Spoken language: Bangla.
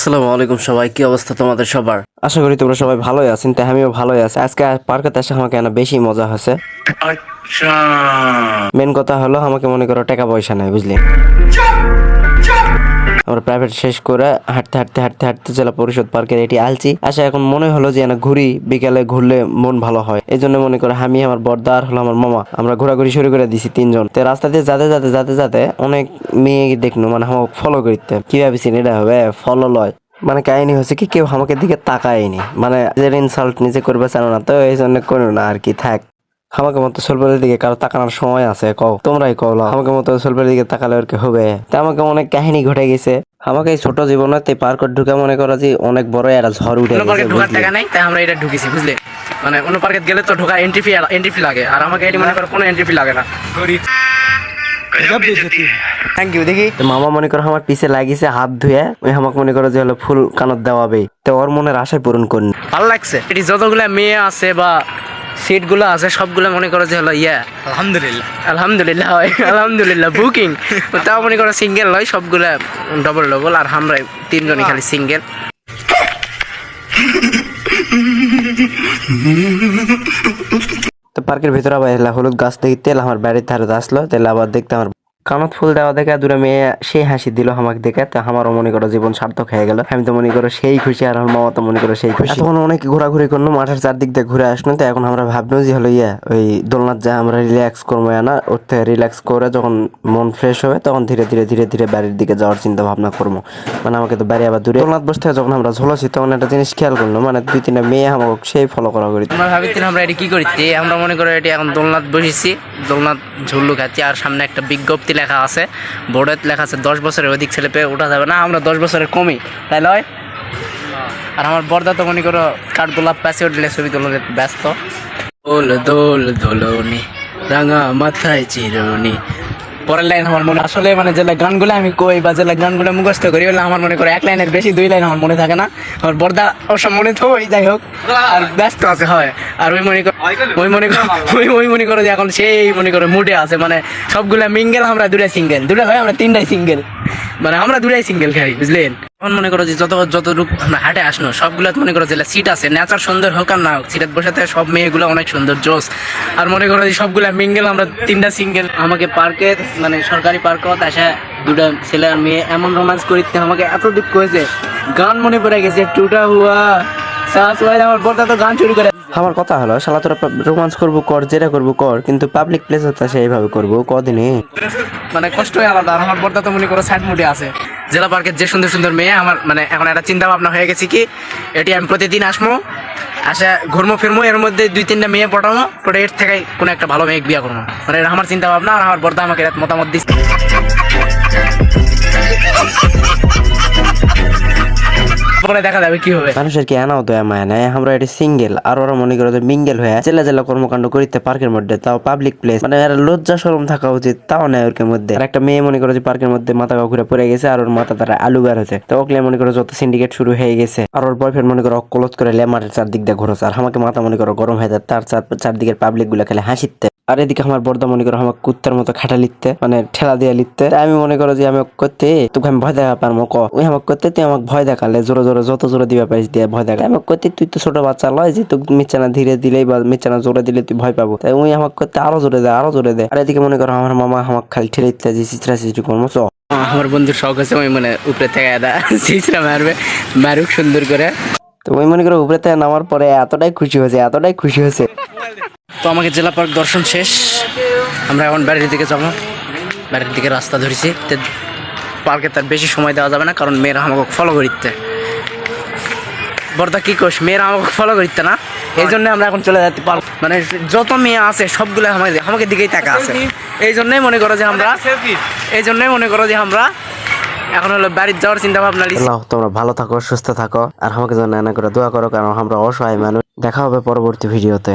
আসসালামু আলাইকুম সবাই, কি অবস্থা তোমাদের সবার? আশা করি তোমরা সবাই ভালোই আছেন। তাই আমিও ভালোই আছি। আজকে পার্কে এসে আমাকে না বেশি মজা হয়েছে। মেন কথা হলো আমাকে মনে করো টাকা পয়সা নাই, বুঝলি। আমরা প্রাইভেট শেষ করে হাঁটতে হাঁটতে হাঁটতে হাঁটতে জেলা পরিষদ পার্কের এটি আলছি আসা। এখন মনে হলো যে না ঘুরি, বিকালে ঘুরলে মন ভালো হয়। এই জন্য মনে করো আমি, আমার বর্দা আর হলো আমার মামা, আমরা ঘোরাঘুরি শুরু করে দিছি তিনজন। তো রাস্তা দিয়ে যাতে যাতে যাতে যাতে অনেক মেয়ে দেখলো, মানে আমাকে ফলো করতে। কি ভাবিছেন এটা হবে ফলো লয়? মানে কাহিনী হচ্ছে কি, কেউ আমাকে দিকে তাকায়নি, মানে নিজের ইনসাল্ট নিজে করবে চানো না, তো এই জন্য করো না আর কি, থাক। আমাকে মতো সোলবারের দিকে কারো তাকানোর সময় আছে? কও, তোমরাই কও। আমাকে মতো সোলবারের দিকে তাকালে আর কি হবে? তা আমাকে অনেক কাহিনী ঘটে গেছে। আমাকে এই ছোট জীবনে পার্ক ঢুকে মনে করো যে অনেক বড় একটা ঝড় উঠে গেছে। ঢোকার টাকা নাই, তাই আমরা এটা ঢুকেছি, বুঝলে। মানে অন্য পার্কে গেলে তো ঢোকার এন্ট্রি ফি লাগে, আর আমাকে এটি মনে করো কোনো এন্ট্রি ফি লাগে না। Thank you. দেখি মামা মনে করো আমার পিছে লাগিয়েছে হাত ধুয়ে, ওই আমাকে মনে করো যে হলো ফুল কানত দেওয়াবে, তো ওর মনের আশায় পূরণ করুন। ভালো লাগছে। এটি যতগুলা মেয়ে আছে বা সিট গুলো আছে সবগুলো মনে করো যে হলো আলহামদুলিল্লাহ আলহামদুলিল্লাহ হয়, আলহামদুলিল্লাহ বুকিং। তাও মনে করো সিঙ্গেল নয়, সবগুলা ডবল ডবল, আর আমরা তিনজনই খালি সিঙ্গেল। তো পার্কের ভিতরে আবার হলুদ গাছ দেখতে আমার বাড়ির ধারে আসলো, তাহলে আবার দেখতে আমার কানত ফুল দেওয়া দেখে দূরে মেয়ে সেই হাসি দিল আমাকে দেখে। তো আমারও মনে করো জীবন সার্থক হয়ে গেল। আমি তো মনে করো সেই খুশি, আর আমার মামা তো মনে করো সেই খুশি। তখন অনেক ঘোরাঘুরি করলো, মাঠের চারদিক দিয়ে ঘুরে আসলো। তো এখন আমরা ভাবলো যে হলো ওই দোলনাথ যা আমরা রিল্যাক্স করবো না, ওর থেকে রিল্যাক্স করে যখন মন ফ্রেশ হবে তখন ধীরে ধীরে ধীরে ধীরে বাড়ির দিকে যাওয়ার চিন্তা ভাবনা করবো। মানে আমাকে তো বাড়ি আবার দূরে দোলনাথ বসতে যখন আমরা ঝোলাছি তখন একটা জিনিস খেয়াল করলো, মানে দুই তিনটা মেয়ে আমাকে সেই ফলো করা করি। আমরা ভাবছিলাম আমরা এটি কি করতে, আমরা মনে করো এটি এখন দোলনাথ বসেছি, দোলনাথ ঝুল্লু খাচ্ছি, আর সামনে একটা বিজ্ঞপ্তি লেখা আছে, বোর্ডে লেখা আছে 10 বছরের অধিক ছেলে পেয়ে ওঠা যাবে না, আমরা 10 বছরের কমই, তাই নয়। আর আমার বর্দা তো মনে করো কাঠগোলাপ প্যাসে উঠলে ছবি তোলার ব্যস্ত। দোল দোল দোলনি রাঙা মাথায় চিরুনি। পরের লাইন আমার মনে আসলে মানে যে গানগুলো আমি কই বা যে গানগুলো মুখস্থ করি, হলে আমার মনে করে এক লাইনের বেশি 2 লাইন আমার মনে থাকে না। আমার বর্দা অবশ্য মনে তো ওই যাই হোক, আর ব্যস্ত আছে হয়। আর ওই মনে করো যে এখন সেই মনে করো মুডে আছে, মানে সবগুলা মিঙ্গেল, আমরা দুটাই সিঙ্গেল, দুটা হয় আমরা তিনটাই সিঙ্গেল, মানে আমরা দুটাই সিঙ্গেল খাই, বুঝলেন। এখন মনে করো যে যতটুকু আমরা হাটে আসনো সবগুলা মনে করো যে সিট আছে, নেচার সুন্দর হোক আর না হোক, সিটের বসাতে সব মেয়েগুলো অনেক সুন্দর জোস। আর মনে করো যে সবগুলা মিঙ্গেল, আমরা তিনটা সিঙ্গেল। আমাকে পার্কে মানে সরকারি পার্কে আসা দুটা ছেলে আর মেয়ে এমন রোমান্স করতে আমাকে এত দুঃখ হয়েছে, গান মনে পড়ে গেছে টুটা হুয়া সাস ওয়াই। আমার বর্দা তো গান শুরু করে। আমার কথা হলো শালা তোরা রোমান্স করবো কর, যেটা করবো কর, কিন্তু পাবলিক প্লেস হতে সেইভাবে করবো কদিনে, মানে কষ্টই আলাদা। আর আমার বর্দা তো মনে করো সাইড মুডে আছে। জেলা পার্কের যে সুন্দর সুন্দর মেয়ে, আমার মানে এখন একটা চিন্তা ভাবনা হয়ে গেছে কি, এটি আমি প্রতিদিন আসবো, আসা ঘুরমো ফিরমো, এর মধ্যে 2-3টা মেয়ে পটানো, পরে এর থেকে কোনো একটা ভালো মেয়ে বিয়ে করবো, মানে এটা আমার চিন্তা ভাবনা। আর আমার বর্দা আমাকে মতামত দিচ্ছে। পরে দেখা যাবে কি হবে। মানুষের কি এনাও দয়া মায়া নাই, আমরা এটি সিঙ্গেল, আর ওরা মনে করে মিঙ্গেল হয়ে জেলা জেলা কর্মকাণ্ড করিতে পার্কের মধ্যে, তাও পাবলিক প্লেস, মানে এর লজ্জা শরম থাকা উচিত, তাও নেই ওর মধ্যে। আর একটা মেয়ে মনে করে যে পার্কের মধ্যে মাথা ঘুরে পড়ে গেছে, আর ওর মাথা তারা আলু বের হয়েছে, তো ওকে মনে করো যত সিন্ডিকেট শুরু হয়ে গেছে। আর ওর বয়ফ্রেন্ড মনে করো অকলত করে মাঠের চারদিক দিয়ে ঘুরেছে, আর আমাকে মাথা মনে করো গরম হয়ে যায়, তার চারদিকের পাবলিক গুলা খেলে হাসিতে। আর এদিকে আমার বর্দা মনে করো আমার কুত্তার মতো খাটা লিখতে, মানে ঠেলা দিয়ে লিখতে। আমি মনে করো যে আমি করতে তোকে আমি ভয় দেখা পারবো, ওই আমাকে করতে তুই আমাকে ভয় দেখালে জোরে জোরে যত জোরে দিবা পারিস দিয়ে ভয় দেখা। আমাকে করতে তুই তো ছোট বাচ্চা লয় যে তুই মিচ্ছানা ধীরে দিলেই বা মিচ্ছানা জোরে দিলে তুই ভয় পাবো, তাই ওই আমাকে করতে আরো জোরে দেয়, আরো জোরে দেয়। আর এদিকে মনে করো আমার মামা আমাকে খালি ঠেলে দিতে যে চিত্রা চিত্রি করবো। আমার বন্ধুর শখ আছে ওই মানে উপরে থেকে চিত্রা মারবে, মারুক সুন্দর করে। তো ওই মনে করো উপরে থেকে নামার পরে এতটাই খুশি হয়েছে, এতটাই খুশি হয়েছে। তো আমাকে জেলা পার্ক দর্শন শেষ, আমরা এখন বাড়ির দিকে যাবো, বাড়ির দিকে রাস্তা ধরেছি। পার্কে তার বেশি সময় দেওয়া যাবে না, কারণ মেয়েরা আমাকে ফলো করিতে। বর্দা কি কোস, মেয়েরা আমাকে ফলো করিতে না, এই জন্য আমরা এখন চলে যাচ্ছি পার্ক। মানে যত মেয়ে আছে সবগুলো আমাকে দিকেই টাকা আছে, এই জন্যই মনে করো যে আমরা এখন হলো বাড়ির যাওয়ার চিন্তা ভাবনা। তোমরা ভালো থাকো, সুস্থ থাকো, আর আমাকে যেন না করে দোয়া করো, কারণ আমরা অসহায় মানুষ। দেখা হবে পরবর্তী ভিডিওতে।